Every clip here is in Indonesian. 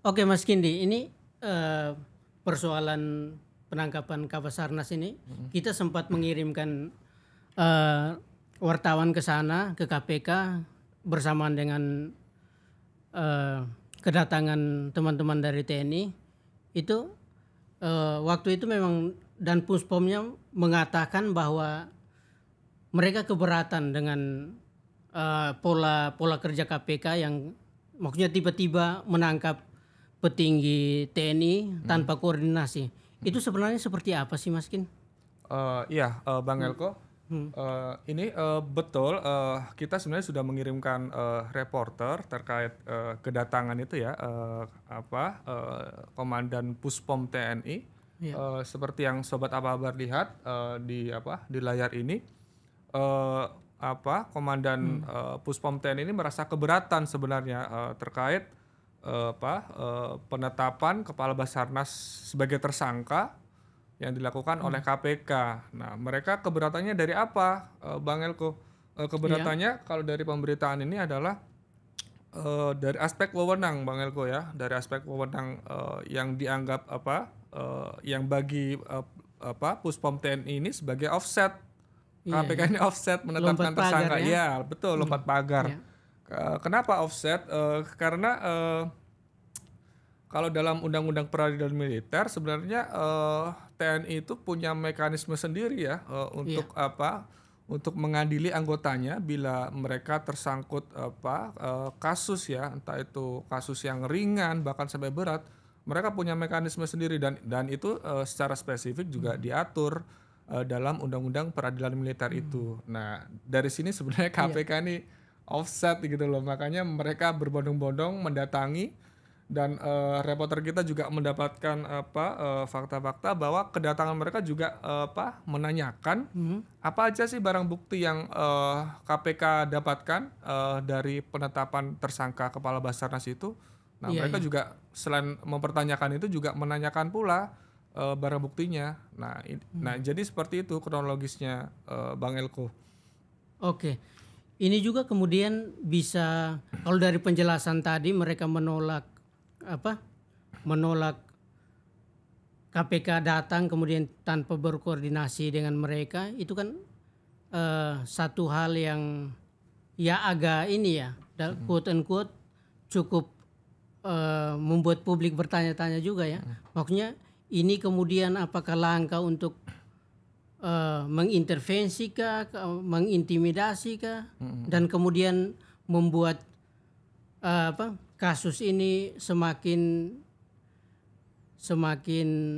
Oke Mas Kindi, ini persoalan penangkapan Kabasarnas ini kita sempat mengirimkan eh, wartawan ke sana ke KPK bersamaan dengan eh, kedatangan teman-teman dari TNI itu waktu itu memang dan Puspomnya mengatakan bahwa mereka keberatan dengan pola pola kerja KPK yang maksudnya tiba-tiba menangkap petinggi TNI tanpa koordinasi. Itu sebenarnya seperti apa sih Mas Kin? Iya, Bang Elko, ini betul, kita sebenarnya sudah mengirimkan reporter terkait kedatangan itu ya, Komandan Puspom TNI. Ya. Seperti yang Sobat Apa-Kabar lihat di layar ini, Komandan Puspom TNI ini merasa keberatan sebenarnya terkait penetapan Kepala Basarnas sebagai tersangka yang dilakukan oleh KPK. Nah, mereka keberatannya dari apa, Bang Elko? Keberatannya kalau dari pemberitaan ini adalah dari aspek wewenang, Bang Elko ya, dari aspek wewenang yang dianggap yang bagi Puspom TNI ini sebagai offset. KPK ini offset menetapkan Lompat pagar tersangka. ya. Iya, betul, lompat pagar. Ya. Kenapa offset? Karena kalau dalam Undang-Undang Peradilan Militer sebenarnya TNI itu punya mekanisme sendiri ya untuk untuk mengadili anggotanya bila mereka tersangkut kasus ya, entah itu kasus yang ringan bahkan sampai berat, mereka punya mekanisme sendiri dan itu secara spesifik juga diatur dalam Undang-Undang Peradilan Militer itu. Nah, dari sini sebenarnya KPK ini offset gitu loh, makanya mereka berbondong-bondong mendatangi. Dan reporter kita juga mendapatkan fakta-fakta bahwa kedatangan mereka juga menanyakan apa aja sih barang bukti yang KPK dapatkan dari penetapan tersangka Kepala Basarnas itu. Nah, mereka juga selain mempertanyakan itu juga menanyakan pula barang buktinya. Nah, jadi seperti itu kronologisnya, Bang Elko. Oke. Ini juga kemudian bisa kalau dari penjelasan tadi mereka menolak KPK datang kemudian tanpa berkoordinasi dengan mereka, itu kan satu hal yang ya agak ini ya, quote unquote cukup membuat publik bertanya-tanya juga ya. Maksudnya ini kemudian apakah langkah untuk mengintervensi kah, mengintimidasi kah, dan kemudian membuat kasus ini semakin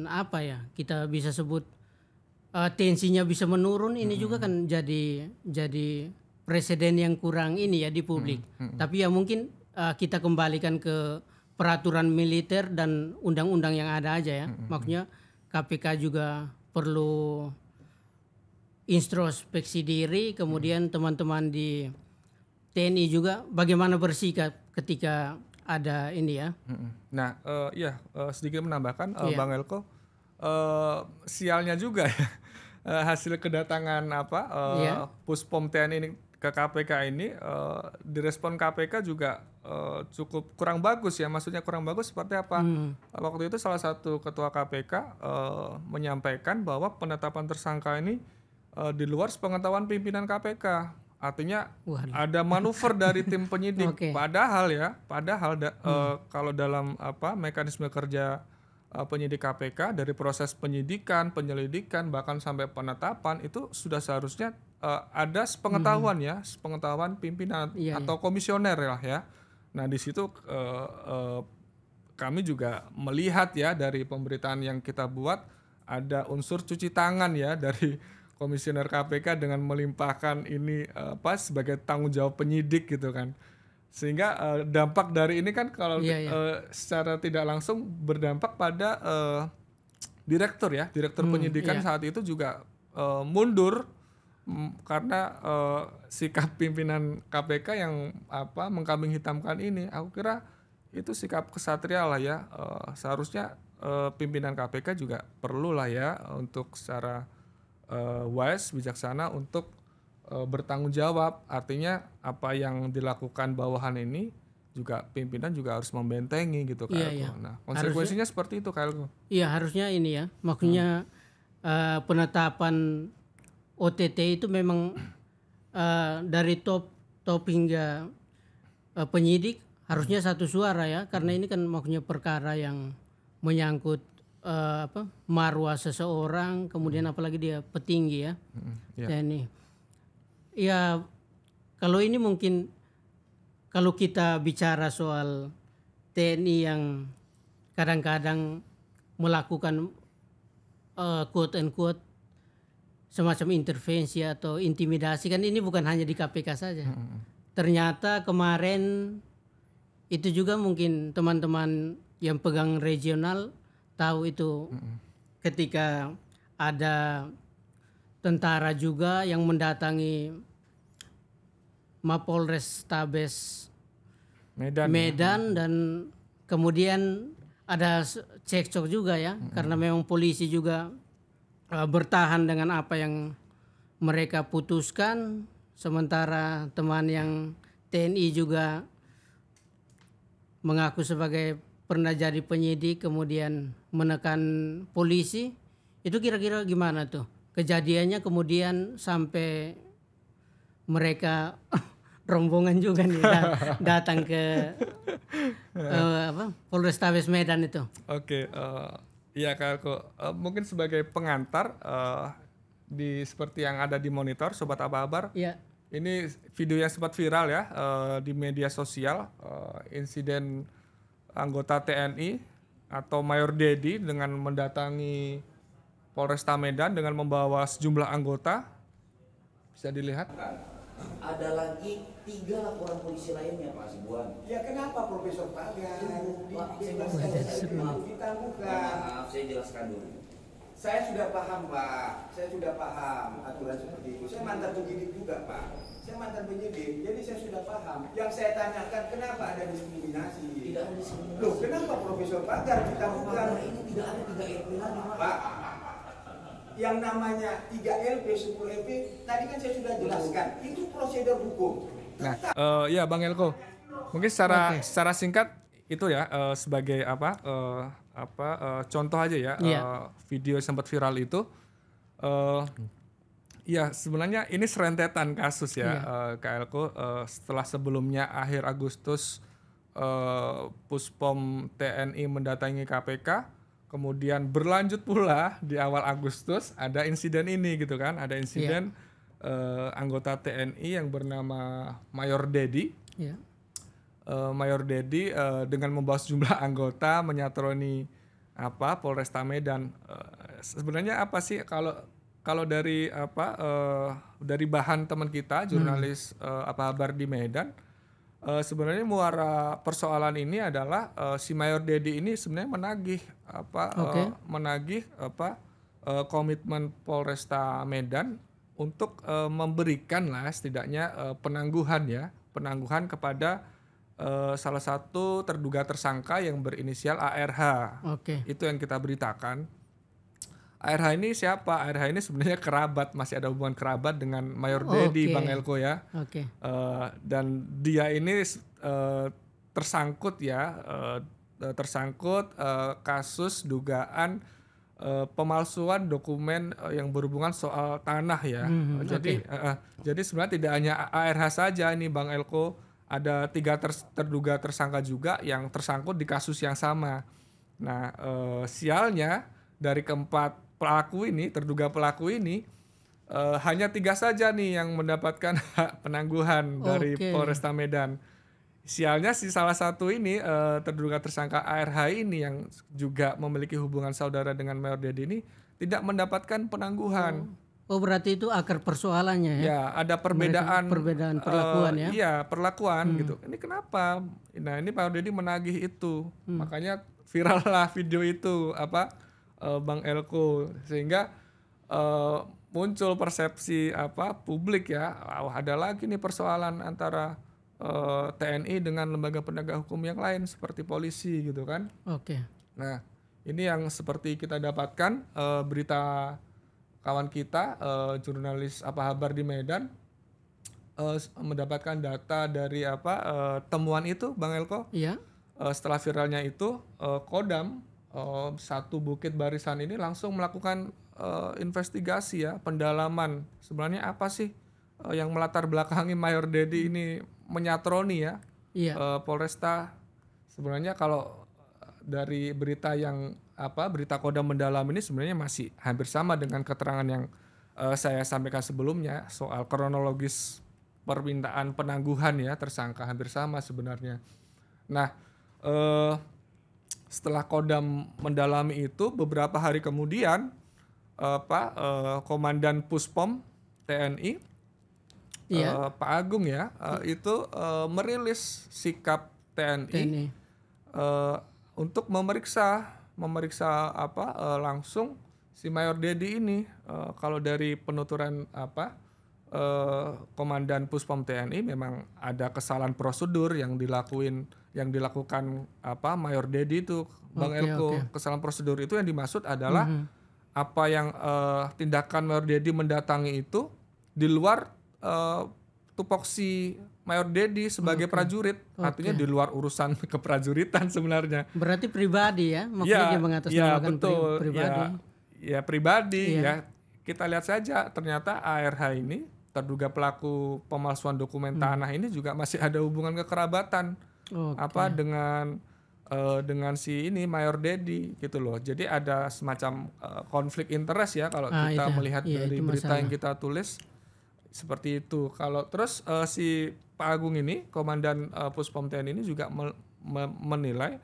apa ya, kita bisa sebut tensinya bisa menurun. Ini juga kan jadi presiden yang kurang ini ya di publik. Tapi ya mungkin kita kembalikan ke peraturan militer dan undang-undang yang ada aja ya. Maksudnya KPK juga perlu introspeksi diri, kemudian teman-teman di TNI juga bagaimana bersikap ketika ada ini ya. Nah, sedikit menambahkan Bang Elko, sialnya juga ya hasil kedatangan Puspom TNI ini ke KPK ini direspon KPK juga cukup kurang bagus ya. Maksudnya kurang bagus seperti apa? Waktu itu salah satu ketua KPK menyampaikan bahwa penetapan tersangka ini di luar sepengetahuan pimpinan KPK. Artinya ada manuver dari tim penyidik. Padahal kalau dalam mekanisme kerja penyidik KPK dari proses penyidikan, penyelidikan bahkan sampai penetapan itu sudah seharusnya ada sepengetahuan pimpinan atau komisioner lah ya. Nah, di situ kami juga melihat ya dari pemberitaan yang kita buat ada unsur cuci tangan ya dari komisioner KPK dengan melimpahkan ini sebagai tanggung jawab penyidik gitu kan. Sehingga dampak dari ini kan kalau secara tidak langsung berdampak pada direktur penyidikan saat itu juga mundur karena sikap pimpinan KPK yang mengkambing hitamkan ini. Aku kira itu sikap kesatria lah ya. Seharusnya pimpinan KPK juga perlu lah ya untuk secara wise, bijaksana untuk bertanggung jawab. Artinya apa yang dilakukan bawahan ini juga pimpinan juga harus membentengi gitu Iya, KLku. iya. Nah, konsekuensinya seperti itu KLku. Iya, harusnya ini ya. Maksudnya penetapan OTT itu memang dari top hingga penyidik harusnya satu suara ya, karena ini kan maksudnya perkara yang menyangkut marwah seseorang, kemudian apalagi dia petinggi ya. Ya. TNI. Ya, kalau ini mungkin kalau kita bicara soal TNI yang kadang-kadang melakukan quote and quote semacam intervensi atau intimidasi, kan ini bukan hanya di KPK saja. Ternyata kemarin itu juga mungkin teman-teman yang pegang regional tahu itu ketika ada tentara juga yang mendatangi Mapolres Tabes Medan dan kemudian ada cekcok juga ya, karena memang polisi juga bertahan dengan apa yang mereka putuskan, sementara teman yang TNI juga mengaku sebagai pernah jadi penyidik kemudian menekan polisi. Itu kira-kira gimana tuh kejadiannya kemudian sampai mereka rombongan juga nih datang ke Polrestabes Medan itu. Oke, iya KLku. Mungkin sebagai pengantar seperti yang ada di monitor Sobat Aba-Abar. Iya. Ini video yang sempat viral ya di media sosial, insiden anggota TNI atau Mayor Dedi dengan mendatangi Polresta Medan dengan membawa sejumlah anggota. Bisa dilihat. Ada lagi 3 laporan polisi lainnya Pak Sibuan. Ya kenapa Profesor Pagar? Kita bukan. Maaf, saya jelaskan dulu. Saya sudah paham Pak, saya sudah paham aturan seperti itu. Saya mantan penyidik juga Pak. Saya mantan penyidik, jadi saya sudah paham. Yang saya tanyakan kenapa ada diskriminasi? Tidak ada diskriminasi. Loh, kenapa Profesor Pagar kita bukan? Karena ini tidak ada 3 LP lagi Pak, yang namanya 3 LP, 10 LP, tadi kan saya sudah jelaskan. Itu prosedur hukum. Nah, ya Bang Elko, mungkin secara singkat itu ya sebagai contoh aja ya video yang sempat viral itu. Ya sebenarnya ini serentetan kasus ya KLku setelah sebelumnya akhir Agustus Puspom TNI mendatangi KPK. Kemudian berlanjut pula di awal Agustus ada insiden ini gitu kan, ada insiden anggota TNI yang bernama Mayor Dedi. Mayor Dedi dengan membawa sejumlah anggota menyatroni Polresta Medan. Sebenarnya apa sih kalau dari dari bahan teman kita jurnalis Aba-Abar di Medan, sebenarnya muara persoalan ini adalah si Mayor Dedi ini sebenarnya menagih komitmen Polresta Medan untuk memberikan lah setidaknya penangguhan kepada salah satu terduga tersangka yang berinisial ARH. Itu yang kita beritakan. ARH ini siapa? ARH ini sebenarnya kerabat, masih ada hubungan kerabat dengan Mayor Dedi, Bang Elko ya. Dan dia ini tersangkut kasus dugaan pemalsuan dokumen yang berhubungan soal tanah ya. Jadi sebenarnya tidak hanya ARH saja ini Bang Elko, ada 3 terduga tersangka juga yang tersangkut di kasus yang sama. Nah, sialnya dari keempat terduga pelaku ini hanya 3 saja nih yang mendapatkan hak penangguhan dari Polresta Medan. Sialnya si salah satu ini terduga tersangka ARH ini yang juga memiliki hubungan saudara dengan Mayor Dedi ini tidak mendapatkan penangguhan. Oh berarti itu akar persoalannya ya? Ya ada perbedaan perlakuan ya? Iya perlakuan gitu. Ini kenapa? Nah ini Mayor Dedi menagih itu, makanya viral lah video itu Bang Elko, sehingga muncul persepsi publik ya, ada lagi nih persoalan antara TNI dengan lembaga penegak hukum yang lain seperti polisi gitu kan. Nah ini yang seperti kita dapatkan berita kawan kita jurnalis Aba-Abar di Medan mendapatkan data dari temuan itu, Bang Elko. Iya. Setelah viralnya itu, Kodam satu Bukit Barisan ini langsung melakukan investigasi ya, pendalaman. Sebenarnya apa sih yang melatar belakangi Mayor Dedi ini menyatroni ya Iya. Polresta. Sebenarnya kalau dari berita berita Kodam mendalam ini sebenarnya masih hampir sama dengan keterangan yang saya sampaikan sebelumnya soal kronologis permintaan penangguhan ya tersangka, hampir sama sebenarnya. Nah, setelah Kodam mendalami itu, beberapa hari kemudian Komandan Puspom TNI Iya. Pak Agung ya itu merilis sikap TNI. Untuk memeriksa langsung si Mayor Dedi ini. Kalau dari penuturan Komandan Puspom TNI, memang ada kesalahan prosedur yang dilakukan Mayor Dedi itu, Bang Elko. Kesalahan prosedur itu yang dimaksud adalah apa yang tindakan Mayor Dedi mendatangi itu di luar tupoksi Mayor Dedi sebagai prajurit, artinya di luar urusan keprajuritan sebenarnya. Berarti pribadi ya, maksudnya dia mengatasnamakan pribadi. Ya pribadi ya. Kita lihat saja ternyata ARH ini, terduga pelaku pemalsuan dokumen tanah ini juga masih ada hubungan kekerabatan dengan si ini Mayor Dedi gitu loh. Jadi ada semacam konflik interest ya kalau kita melihat dari berita yang kita tulis seperti itu. Kalau terus si Pak Agung ini, Komandan Puspom TNI ini juga menilai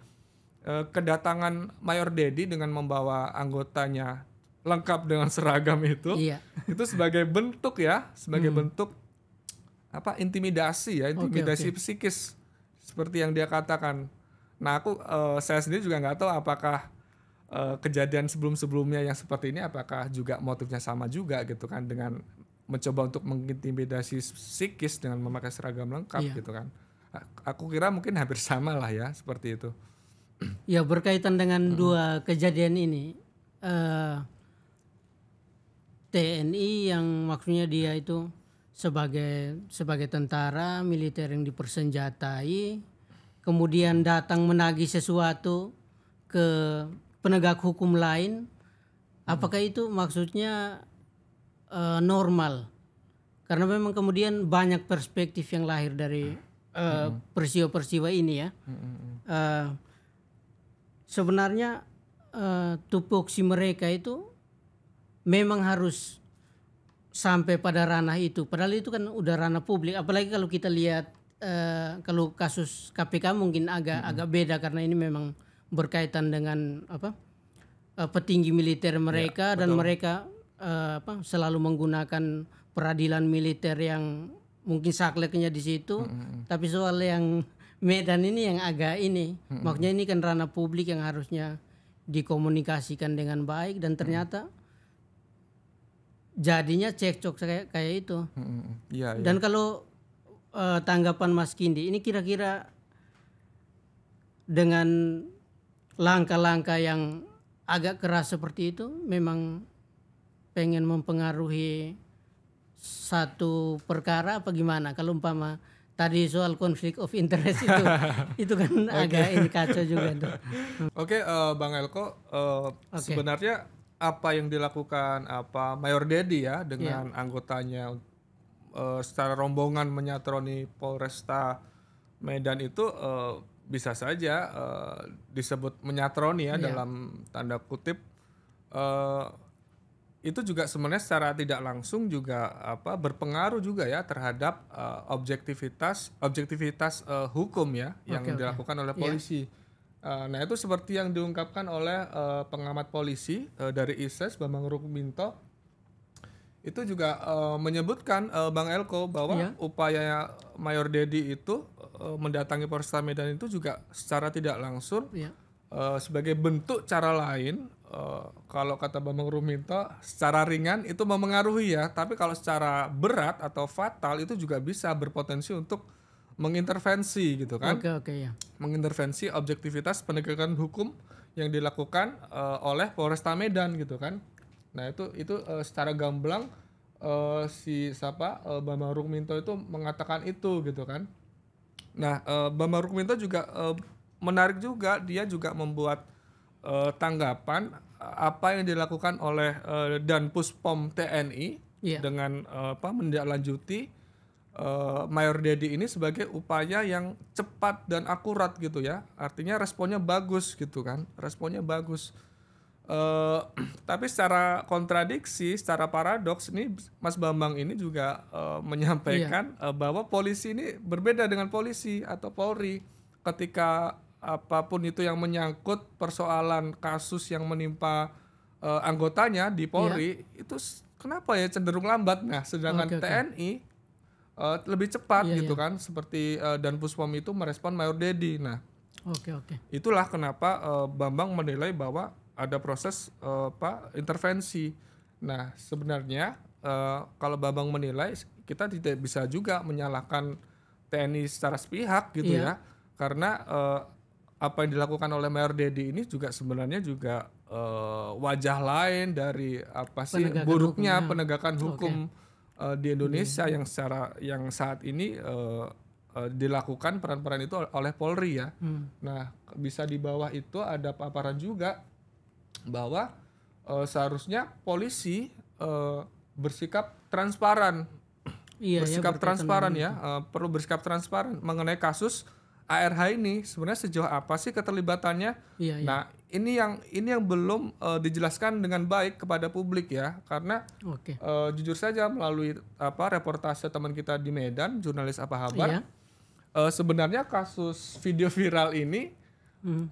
kedatangan Mayor Dedi dengan membawa anggotanya lengkap dengan seragam itu, itu sebagai bentuk ya, bentuk intimidasi psikis seperti yang dia katakan. Nah, saya sendiri juga nggak tahu apakah kejadian sebelumnya yang seperti ini apakah juga motifnya sama juga gitu kan, dengan mencoba untuk mengintimidasi psikis dengan memakai seragam lengkap gitu kan. Aku kira mungkin hampir sama lah ya seperti itu. Ya, berkaitan dengan dua kejadian ini, TNI yang maksudnya dia itu sebagai tentara militer yang dipersenjatai, kemudian datang menagih sesuatu ke penegak hukum lain, apakah itu maksudnya normal? Karena memang kemudian banyak perspektif yang lahir dari peristiwa-peristiwa ini ya. Sebenarnya tupoksi mereka itu memang harus sampai pada ranah itu, padahal itu kan udah ranah publik. Apalagi kalau kita lihat kalau kasus KPK mungkin agak beda, karena ini memang berkaitan dengan petinggi militer mereka, dan mereka selalu menggunakan peradilan militer yang mungkin sakleknya di situ. Tapi soal yang Medan ini yang agak ini, makanya ini kan ranah publik yang harusnya dikomunikasikan dengan baik, dan ternyata jadinya cekcok kayak itu. Dan kalau tanggapan Mas Kindi, ini kira-kira dengan langkah-langkah yang agak keras seperti itu memang pengen mempengaruhi satu perkara apa gimana? Kalau umpama tadi soal konflik of interest itu kan agak ini kacau juga tuh. Bang Elko, sebenarnya apa yang dilakukan Mayor Dedi ya dengan anggotanya secara rombongan menyatroni Polresta Medan itu bisa saja disebut menyatroni ya dalam tanda kutip. Itu juga sebenarnya secara tidak langsung juga berpengaruh juga ya terhadap objektivitas hukum ya yang dilakukan oleh polisi. Nah, itu seperti yang diungkapkan oleh pengamat polisi dari ISES Bambang Rukminto, itu juga menyebutkan Bang Elko bahwa upaya Mayor Dedi itu mendatangi Polresta Medan itu juga secara tidak langsung sebagai bentuk cara lain. Kalau kata Bambang Rukminto, secara ringan itu memengaruhi ya, tapi kalau secara berat atau fatal itu juga bisa berpotensi untuk mengintervensi gitu kan. Mengintervensi objektivitas penegakan hukum yang dilakukan oleh Polresta Medan gitu kan. Nah, itu secara gamblang si Bambang Rukminto itu mengatakan itu gitu kan. Nah, Bambang Rukminto juga menarik juga, dia juga membuat tanggapan apa yang dilakukan oleh Danpuspom TNI dengan menindaklanjuti Mayor Dedi ini sebagai upaya yang cepat dan akurat gitu ya. Artinya responnya bagus gitu kan. Responnya bagus. Tapi secara kontradiksi, secara paradoks ini Mas Bambang ini juga menyampaikan bahwa polisi ini berbeda dengan polisi atau Polri. Ketika apapun itu yang menyangkut persoalan kasus yang menimpa anggotanya di Polri, itu kenapa ya cenderung lambat. Nah, sedangkan TNI lebih cepat gitu kan, seperti Danpuspom itu merespon Mayor Dedi. Nah, itulah kenapa Bambang menilai bahwa ada proses intervensi. Nah, sebenarnya kalau Bambang menilai, kita tidak bisa juga menyalahkan TNI secara sepihak gitu ya, karena apa yang dilakukan oleh Mayor Dedi ini juga sebenarnya juga wajah lain dari buruknya penegakan hukum di Indonesia yang saat ini dilakukan peran-peran itu oleh Polri ya. Nah, bisa di bawah itu ada paparan juga bahwa seharusnya polisi bersikap transparan, perlu bersikap transparan mengenai kasus ARH ini. Sebenarnya sejauh apa sih keterlibatannya? Nah, ini yang belum dijelaskan dengan baik kepada publik ya, karena jujur saja melalui reportase teman kita di Medan, jurnalis Apa Kabar, sebenarnya kasus video viral ini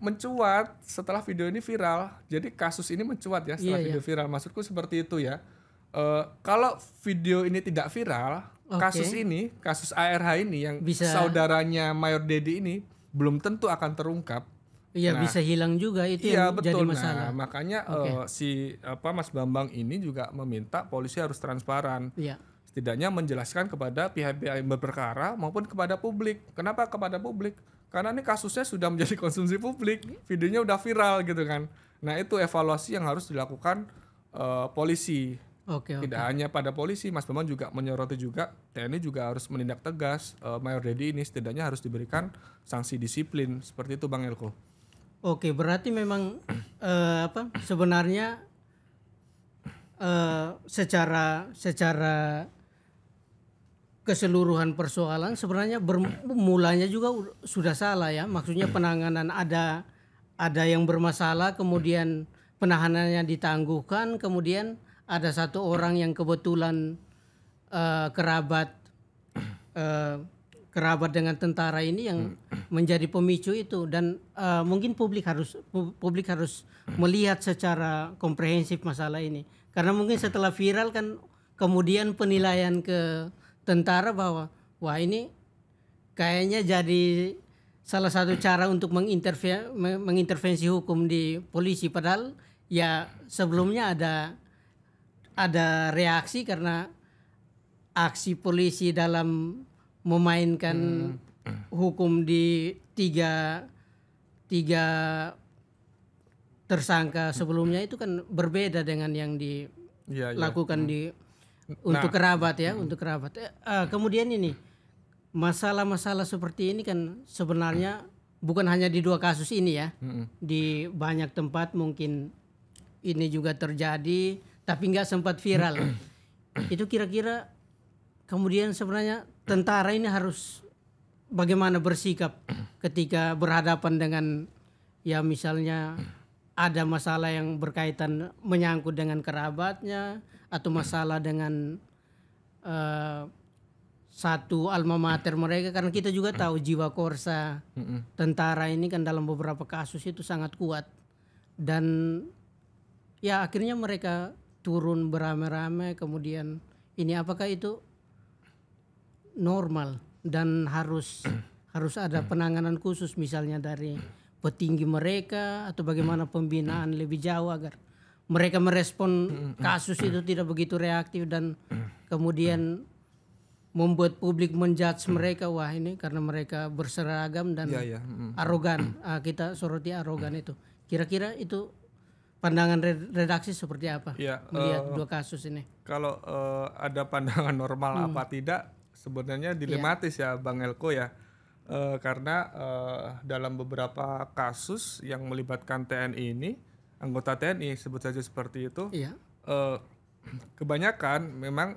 mencuat setelah video ini viral. Jadi kasus ini mencuat ya setelah video viral. Maksudku seperti itu ya. Kalau video ini tidak viral, kasus ARH ini yang saudaranya Mayor Dedi ini belum tentu akan terungkap. Bisa hilang juga, itu yang jadi masalah. Nah, makanya Mas Bambang ini juga meminta polisi harus transparan. Setidaknya menjelaskan kepada pihak-pihak yang berperkara maupun kepada publik. Kenapa kepada publik? Karena ini kasusnya sudah menjadi konsumsi publik, videonya udah viral gitu kan. Nah, itu evaluasi yang harus dilakukan polisi. Tidak hanya pada polisi, Mas Bambang juga menyoroti juga TNI juga harus menindak tegas Mayor Dedi ini, setidaknya harus diberikan sanksi disiplin seperti itu, Bang Elko. Berarti memang sebenarnya secara keseluruhan persoalan sebenarnya bermulanya juga sudah salah ya. Maksudnya penanganan ada yang bermasalah, kemudian penahanannya ditangguhkan, kemudian ada satu orang yang kebetulan kerabat dengan tentara ini yang menjadi pemicu itu. Dan mungkin publik harus melihat secara komprehensif masalah ini, karena mungkin setelah viral kan kemudian penilaian ke tentara bahwa wah ini kayaknya jadi salah satu cara untuk mengintervensi hukum di polisi, padahal ya sebelumnya ada reaksi karena aksi polisi dalam memainkan hukum di tiga tersangka sebelumnya itu kan berbeda dengan yang dilakukan untuk kerabat ya, untuk kerabat. Kemudian ini masalah-masalah seperti ini kan sebenarnya bukan hanya di 2 kasus ini ya, di banyak tempat mungkin ini juga terjadi, tapi nggak sempat viral. Itu kira-kira kemudian sebenarnya tentara ini harus bagaimana bersikap ketika berhadapan dengan ya misalnya ada masalah yang berkaitan menyangkut dengan kerabatnya atau masalah dengan satu alma mater mereka, karena kita juga tahu jiwa korsa tentara ini kan dalam beberapa kasus itu sangat kuat, dan ya akhirnya mereka turun beramai-ramai. Kemudian ini apakah itu normal dan harus ada penanganan khusus misalnya dari petinggi mereka, atau bagaimana pembinaan lebih jauh agar mereka merespon kasus itu tidak begitu reaktif dan kemudian membuat publik menjudge mereka, wah ini karena mereka berseragam dan arogan. Kita soroti arogan itu. Kira-kira itu pandangan redaksi seperti apa Ya, melihat dua kasus ini? kalau ada pandangan normal apa tidak, sebenarnya dilematis ya Bang Elko ya. Karena dalam beberapa kasus yang melibatkan TNI ini, anggota TNI sebut saja seperti itu, Iya. kebanyakan memang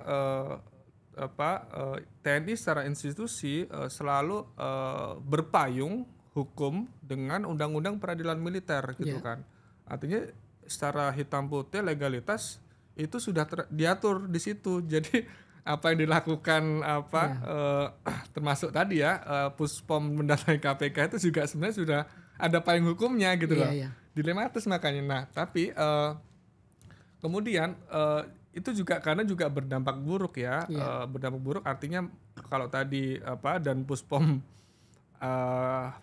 TNI secara institusi selalu berpayung hukum dengan undang-undang peradilan militer gitu kan. Artinya secara hitam putih legalitas itu sudah diatur di situ. Jadi apa yang dilakukan termasuk tadi ya Puspom mendatangi KPK itu juga sebenarnya sudah ada payung hukumnya gitu loh. Dilematis makanya. Nah, tapi kemudian itu juga karena juga berdampak buruk ya. Berdampak buruk artinya kalau tadi dan Puspom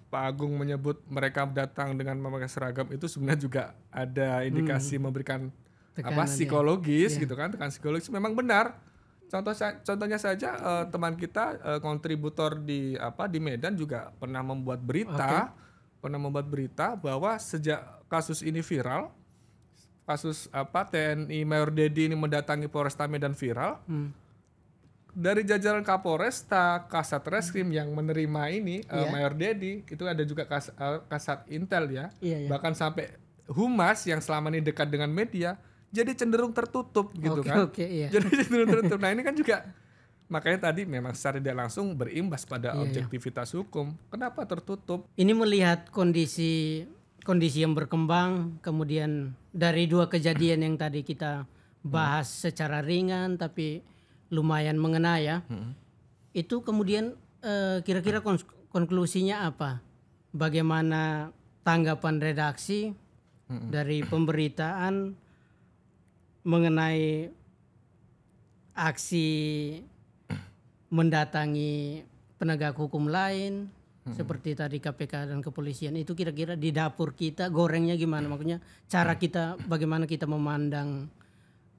Pak Agung menyebut mereka datang dengan memakai seragam, itu sebenarnya juga ada indikasi memberikan psikologis gitu kan, tekanan psikologis memang benar. Contohnya saja teman kita kontributor di Medan juga pernah membuat berita bahwa sejak kasus ini viral, kasus TNI Mayor Dedi ini mendatangi Polresta Medan viral, dari jajaran Kapolresta, Kasat Reskrim yang menerima ini Mayor Dedi, itu ada juga Kasat Intel ya, bahkan sampai Humas yang selama ini dekat dengan media, jadi cenderung tertutup gitu kan. Jadi cenderung tertutup. Nah ini kan juga makanya tadi memang secara tidak langsung berimbas pada objektivitas hukum. Kenapa tertutup? Ini melihat kondisi yang berkembang, kemudian dari dua kejadian yang tadi kita bahas secara ringan tapi lumayan mengena ya. Itu kemudian kira-kira konklusinya apa? Bagaimana tanggapan redaksi dari pemberitaan mengenai aksi mendatangi penegak hukum lain seperti tadi KPK dan kepolisian, itu kira-kira di dapur kita gorengnya gimana? Maksudnya cara kita, bagaimana kita memandang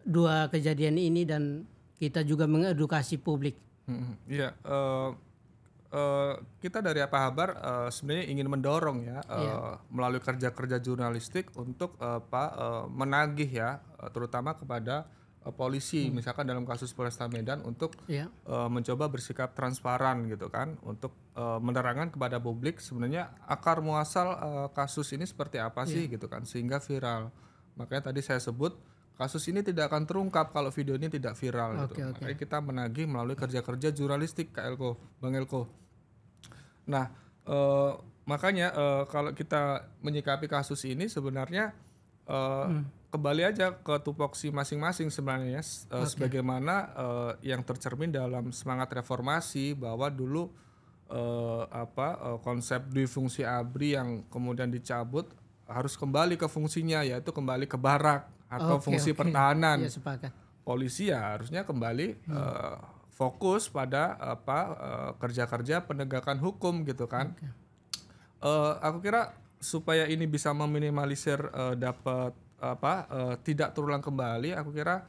dua kejadian ini dan kita juga mengedukasi publik. Iya, kita dari Apa Kabar sebenarnya ingin mendorong ya melalui kerja-kerja jurnalistik untuk menagih ya terutama kepada polisi misalkan dalam kasus Polresta Medan untuk mencoba bersikap transparan gitu kan, untuk menerangkan kepada publik sebenarnya akar muasal kasus ini seperti apa sih gitu kan, sehingga viral. Makanya tadi saya sebut kasus ini tidak akan terungkap kalau video ini tidak viral gitu. Makanya kita menagih melalui kerja-kerja jurnalistik Bang Elko. Nah, makanya kalau kita menyikapi kasus ini sebenarnya kembali aja ke tupoksi masing-masing sebenarnya, sebagaimana yang tercermin dalam semangat reformasi bahwa dulu konsep duifungsi ABRI yang kemudian dicabut harus kembali ke fungsinya, yaitu kembali ke barak atau fungsi pertahanan. Polisi ya harusnya kembali fokus pada kerja-kerja penegakan hukum gitu kan. Aku kira supaya ini bisa meminimalisir dapat tidak terulang kembali, aku kira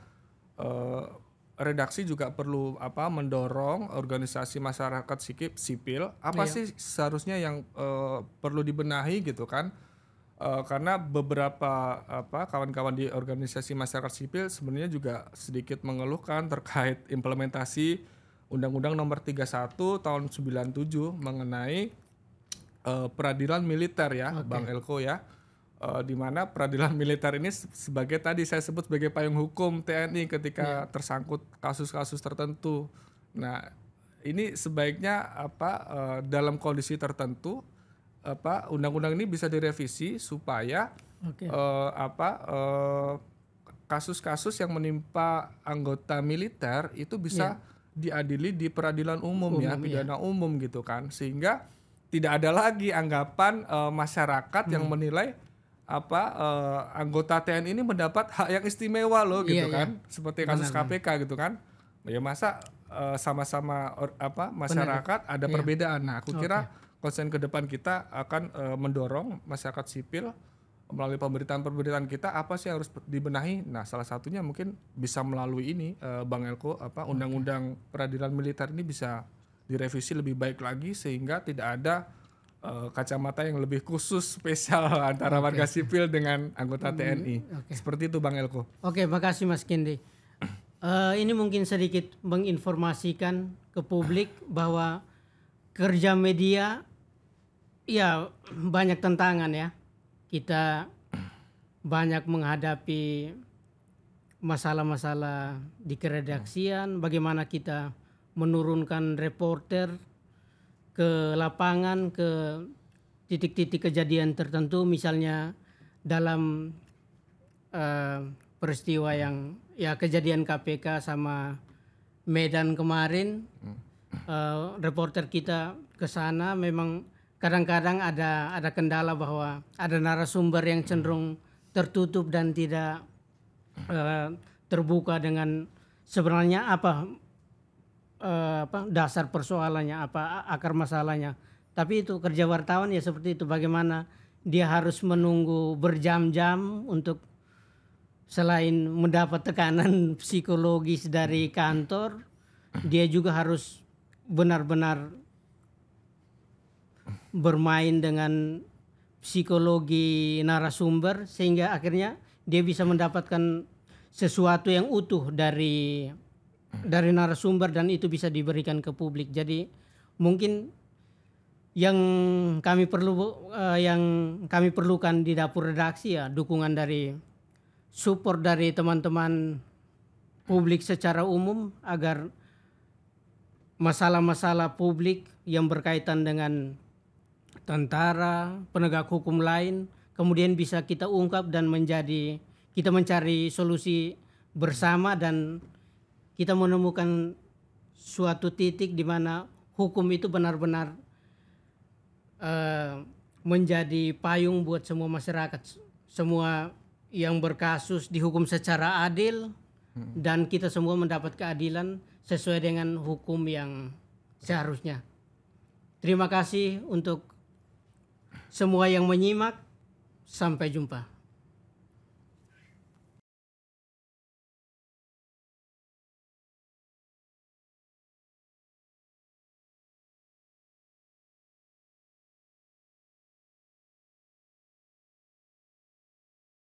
redaksi juga perlu mendorong organisasi masyarakat sipil apa sih seharusnya yang perlu dibenahi gitu kan. Karena beberapa kawan-kawan di organisasi masyarakat sipil sebenarnya juga sedikit mengeluhkan terkait implementasi Undang-Undang Nomor 31 tahun 97 mengenai peradilan militer ya, Bang Elko ya, di mana peradilan militer ini sebagai tadi saya sebut sebagai payung hukum TNI ketika tersangkut kasus-kasus tertentu. Nah, ini sebaiknya dalam kondisi tertentu undang-undang ini bisa direvisi supaya kasus-kasus yang menimpa anggota militer itu bisa diadili di peradilan umum ya, pidana umum gitu kan, sehingga tidak ada lagi anggapan masyarakat yang menilai anggota TNI ini mendapat hak yang istimewa loh gitu kan, seperti kasus KPK gitu kan, ya masa sama-sama masyarakat ada perbedaan. Nah, aku kira konsen ke depan kita akan mendorong masyarakat sipil melalui pemberitaan-pemberitaan kita apa sih yang harus dibenahi. Nah, salah satunya mungkin bisa melalui ini Bang Elko, undang-undang peradilan militer ini bisa direvisi lebih baik lagi sehingga tidak ada kacamata yang lebih khusus spesial antara warga sipil dengan anggota TNI. Seperti itu Bang Elko. Oke, makasih Mas Kindi. Ini mungkin sedikit menginformasikan ke publik bahwa kerja media ya banyak tantangan ya. Kita banyak menghadapi masalah-masalah di keredaksian, bagaimana kita menurunkan reporter ke lapangan, ke titik-titik kejadian tertentu, misalnya dalam peristiwa yang ya kejadian KPK sama Medan kemarin, reporter kita ke sana memang kadang-kadang ada kendala bahwa ada narasumber yang cenderung tertutup dan tidak terbuka dengan sebenarnya apa dasar persoalannya, apa akar masalahnya. Tapi itu kerja wartawan ya seperti itu, bagaimana dia harus menunggu berjam-jam untuk selain mendapat tekanan psikologis dari kantor, dia juga harus benar-benar bermain dengan psikologi narasumber sehingga akhirnya dia bisa mendapatkan sesuatu yang utuh dari narasumber dan itu bisa diberikan ke publik. Jadi mungkin yang kami perlukan di dapur redaksi ya dukungan dari support dari teman-teman publik secara umum agar masalah-masalah publik yang berkaitan dengan tentara, penegak hukum lain kemudian bisa kita ungkap dan kita mencari solusi bersama dan kita menemukan suatu titik di mana hukum itu benar-benar menjadi payung buat semua masyarakat, semua yang berkasus dihukum secara adil dan kita semua mendapat keadilan sesuai dengan hukum yang seharusnya. Terima kasih untuk semua yang menyimak. Sampai jumpa.